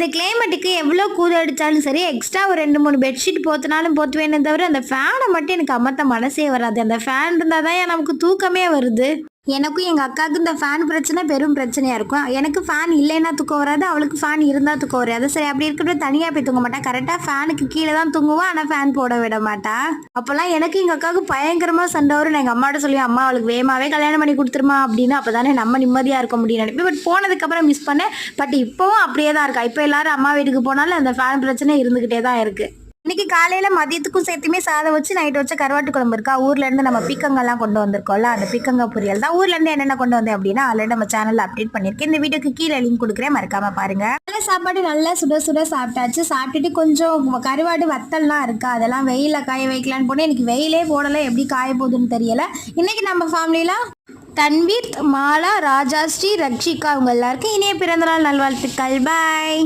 இந்த கிளைமேட்டுக்கு எவ்வளோ கூது அடித்தாலும் சரி, எக்ஸ்ட்ரா ஒரு 2, 3 பெட்ஷீட் போத்தினாலும் போத்துவேனே தவிர, அந்த ஃபேனை மட்டும் எனக்கு அமத்த மனசே வராது. அந்த ஃபேன் இருந்தால் தான் நமக்கு தூக்கமே வருது. எனக்கும் எங்கள் அக்காவுக்கு இந்த ஃபேன் பிரச்சனை பெரும் பிரச்சனையாக இருக்கும். எனக்கு ஃபேன் இல்லைன்னா தூக்கம் வராது, அவளுக்கு ஃபேன் இருந்தால் தூக்கம் வராது. சரி, அப்படி இருக்கிறப்ப தனியாக போய் தூங்க மாட்டா, கரெக்டாக ஃபேனுக்கு கீழே தான் தூங்குவா, ஆனால் ஃபேன் போட விட மாட்டா. அப்போல்லாம் எனக்கு எங்கள் அக்காவுக்கு பயங்கரமாக சண்டை வரும். நான் எங்கள் அம்மாட்ட சொல்லி, அம்மா அவளுக்கு வேகமாகவே கல்யாணம் பண்ணி கொடுத்துருமா அப்படின்னு, அப்போ தானே நம்ம நிம்மதியாக இருக்க முடியும் நினைப்பேன். பட் போனதுக்கப்புறம் மிஸ் பண்ணேன். பட் இப்போவும் அப்படியே தான் இருக்கா. இப்போ எல்லாரும் அம்மா வீட்டுக்கு போனாலும் அந்த ஃபேன் பிரச்சனை இருந்துக்கிட்டே தான் இருக்குது. இன்னைக்கு காலையில மதியத்துக்கும் சேர்த்துமே சாதம் வச்சு நைட் வச்ச கருவாட்டு குழம்பு இருக்கா. ஊர்ல இருந்து நம்ம பீக்கங்கெல்லாம் கொண்டு வந்திருக்கோம்ல, அந்த பீக்கங்க பொரியல் தான். ஊர்ல இருந்து என்னென்ன கொண்டு வந்தேன் அப்படின்னா ஆல்ரெடி நம்ம சேனல்ல அப்டேட் பண்ணிருக்கேன். இந்த வீடியோக்கு கீழே லிங்க் கொடுக்குறேன், மறக்காம பாருங்க. நல்ல சாப்பாடு நல்லா சுட சுட சாப்பிட்டாச்சு. சாப்பிட்டுட்டு கொஞ்சம் கருவாடு வத்தல்லாம் இருக்கா, அதெல்லாம் வெயில காய வைக்கலான்னு போனேன். எனக்கு வெயிலே போடல, எப்படி காய போகுதுன்னு தெரியல. இன்னைக்கு நம்ம ஃபேமிலியில தன்வீர், மாலா, ராஜாஸ்ரீ, ரக்ஷிகா அவங்க எல்லாருக்கும் இனிய பிறந்தநாள் நல்வாழ்த்துக்கள். பாய்.